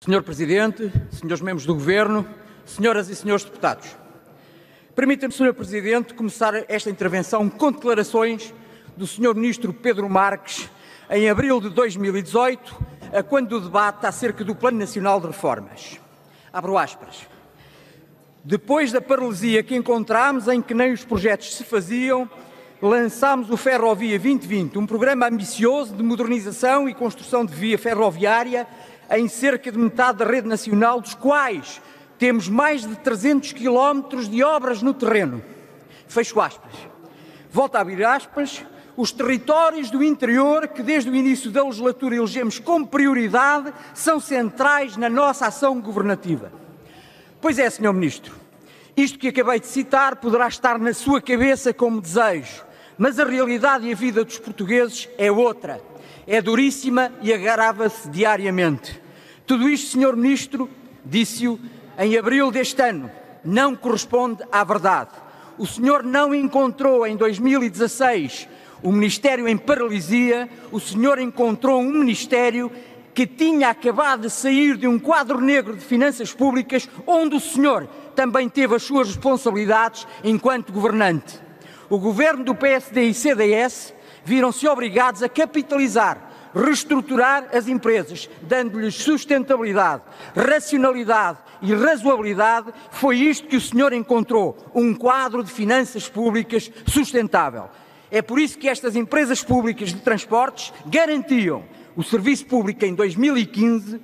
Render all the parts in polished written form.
Senhor Presidente, senhores membros do Governo, senhoras e senhores deputados. Permita-me, Senhor Presidente, começar esta intervenção com declarações do Senhor Ministro Pedro Marques em abril de 2018, quando o debate acerca do Plano Nacional de Reformas. Abro aspas. Depois da paralisia que encontramos, em que nem os projetos se faziam, lançámos o Ferrovia 2020, um programa ambicioso de modernização e construção de via ferroviária em cerca de metade da rede nacional, dos quais temos mais de 300 quilómetros de obras no terreno. Fecho aspas. Volto a abrir aspas. Os territórios do interior, que desde o início da legislatura elegemos como prioridade, são centrais na nossa ação governativa. Pois é, Sr. Ministro, isto que acabei de citar poderá estar na sua cabeça como desejo, mas a realidade e a vida dos portugueses é outra. É duríssima e agrava-se diariamente. Tudo isto, Sr. Ministro, disse-o em abril deste ano, não corresponde à verdade. O senhor não encontrou em 2016 o Ministério em paralisia, o senhor encontrou um Ministério que tinha acabado de sair de um quadro negro de finanças públicas, onde o senhor também teve as suas responsabilidades enquanto governante. O governo do PSD e CDS viram-se obrigados a capitalizar, reestruturar as empresas, dando-lhes sustentabilidade, racionalidade e razoabilidade. Foi isto que o senhor encontrou, um quadro de finanças públicas sustentável. É por isso que estas empresas públicas de transportes garantiam o serviço público em 2015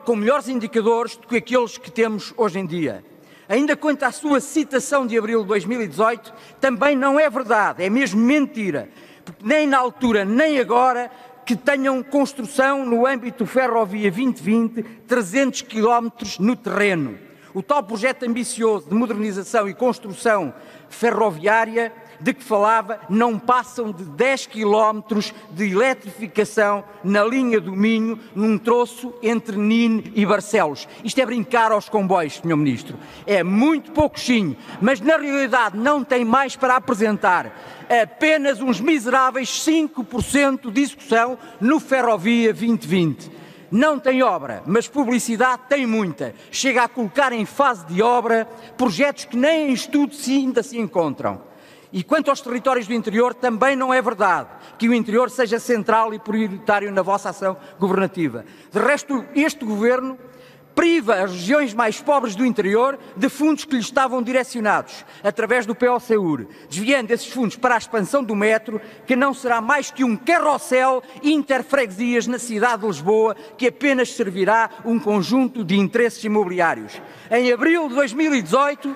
com melhores indicadores do que aqueles que temos hoje em dia. Ainda quanto à sua citação de abril de 2018, também não é verdade, é mesmo mentira, porque nem na altura nem agora que tenham construção no âmbito do Ferrovia 2020 300 quilómetros no terreno. O tal projeto ambicioso de modernização e construção ferroviária de que falava não passam de 10 quilómetros de eletrificação na linha do Minho, num troço entre Nine e Barcelos. Isto é brincar aos comboios, Sr. Ministro. É muito pouquinho, mas na realidade não tem mais para apresentar. Apenas uns miseráveis 5% de execução no Ferrovia 2020. Não tem obra, mas publicidade tem muita. Chega a colocar em fase de obra projetos que nem em estudo ainda se encontram. E quanto aos territórios do interior, também não é verdade que o interior seja central e prioritário na vossa ação governativa. De resto, este governo priva as regiões mais pobres do interior de fundos que lhes estavam direcionados, através do POSEUR, desviando esses fundos para a expansão do metro, que não será mais que um carrossel interfreguesias na cidade de Lisboa, que apenas servirá um conjunto de interesses imobiliários. Em abril de 2018...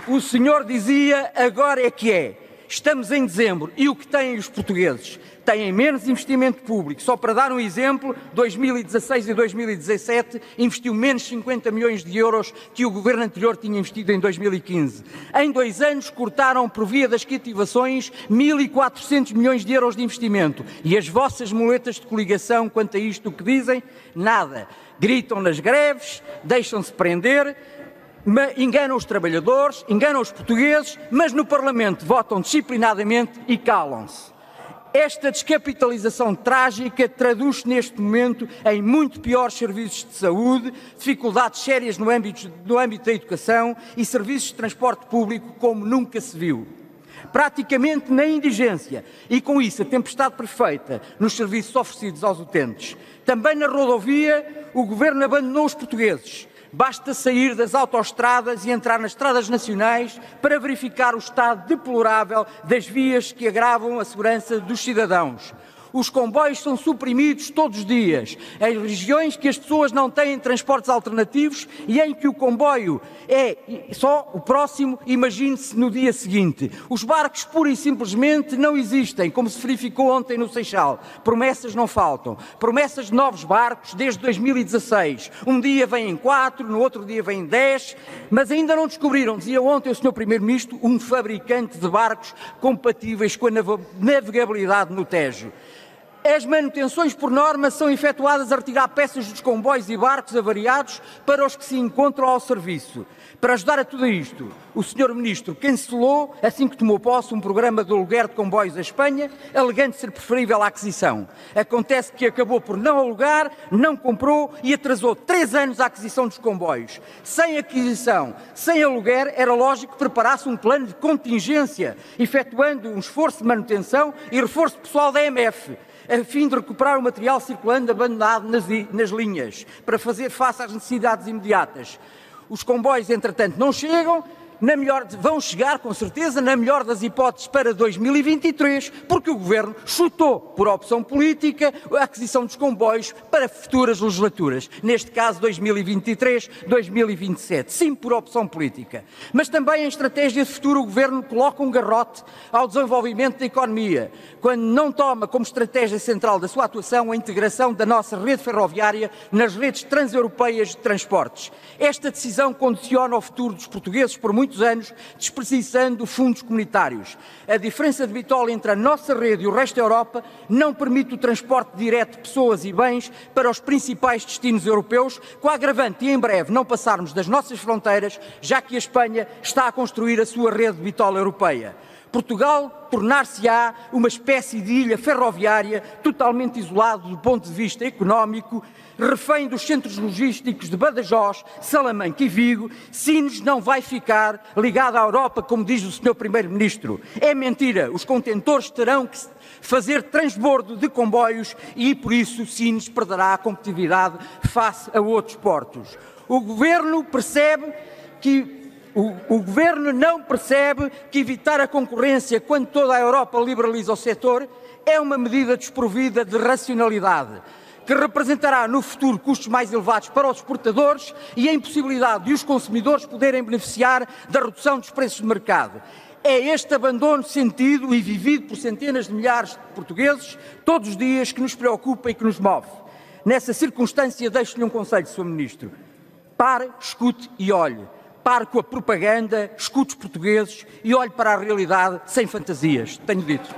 O senhor dizia, agora é que é. Estamos em dezembro e o que têm os portugueses? Têm menos investimento público. Só para dar um exemplo, 2016 e 2017 investiu menos 50 milhões de euros que o governo anterior tinha investido em 2015. Em 2 anos cortaram, por via das cativações, 1.400 milhões de euros de investimento. E as vossas muletas de coligação quanto a isto, o que dizem? Nada. Gritam nas greves, deixam-se prender, enganam os trabalhadores, enganam os portugueses, mas no Parlamento votam disciplinadamente e calam-se. Esta descapitalização trágica traduz-se neste momento em muito piores serviços de saúde, dificuldades sérias no âmbito da educação e serviços de transporte público como nunca se viu. Praticamente na indigência e com isso a tempestade perfeita nos serviços oferecidos aos utentes. Também na rodovia o governo abandonou os portugueses. Basta sair das autoestradas e entrar nas estradas nacionais para verificar o estado deplorável das vias que agravam a segurança dos cidadãos. Os comboios são suprimidos todos os dias, em regiões que as pessoas não têm transportes alternativos e em que o comboio é só o próximo, imagine-se no dia seguinte. Os barcos pura e simplesmente não existem, como se verificou ontem no Seixal. Promessas não faltam. Promessas de novos barcos desde 2016. Um dia vêm 4, no outro dia vêm 10, mas ainda não descobriram, dizia ontem o Sr. Primeiro-Ministro, um fabricante de barcos compatíveis com a navegabilidade no Tejo. As manutenções, por norma, são efetuadas a retirar peças dos comboios e barcos avariados para os que se encontram ao serviço. Para ajudar a tudo isto, o Sr. Ministro cancelou, assim que tomou posse, um programa de aluguer de comboios à Espanha, alegando ser preferível à aquisição. Acontece que acabou por não alugar, não comprou e atrasou 3 anos a aquisição dos comboios. Sem aquisição, sem aluguer, era lógico que preparasse um plano de contingência, efetuando um esforço de manutenção e reforço pessoal da EMF, a fim de recuperar o material circulante abandonado nas linhas, para fazer face às necessidades imediatas. Os comboios, entretanto, não chegam, vão chegar, com certeza, na melhor das hipóteses, para 2023, porque o Governo chutou, por opção política, a aquisição dos comboios para futuras legislaturas, neste caso 2023, 2027, sim, por opção política. Mas também em estratégia de futuro o Governo coloca um garrote ao desenvolvimento da economia, quando não toma como estratégia central da sua atuação a integração da nossa rede ferroviária nas redes transeuropeias de transportes. Esta decisão condiciona o futuro dos portugueses por muitos anos, desperdiçando fundos comunitários. A diferença de bitola entre a nossa rede e o resto da Europa não permite o transporte direto de pessoas e bens para os principais destinos europeus, com a agravante de em breve não passarmos das nossas fronteiras, já que a Espanha está a construir a sua rede de bitola europeia. Portugal tornar-se-á uma espécie de ilha ferroviária totalmente isolado do ponto de vista económico, refém dos centros logísticos de Badajoz, Salamanca e Vigo. Sines não vai ficar ligado à Europa, como diz o Sr. Primeiro-Ministro. É mentira, os contentores terão que fazer transbordo de comboios e, por isso, Sines perderá a competitividade face a outros portos. O Governo não percebe que evitar a concorrência quando toda a Europa liberaliza o setor é uma medida desprovida de racionalidade, que representará no futuro custos mais elevados para os exportadores e a impossibilidade de os consumidores poderem beneficiar da redução dos preços de mercado. É este abandono sentido e vivido por centenas de milhares de portugueses todos os dias que nos preocupa e que nos move. Nessa circunstância, deixo-lhe um conselho, Sr. Ministro. Pare, escute e olhe. Pare com a propaganda, escute os portugueses e olhe para a realidade sem fantasias. Tenho dito.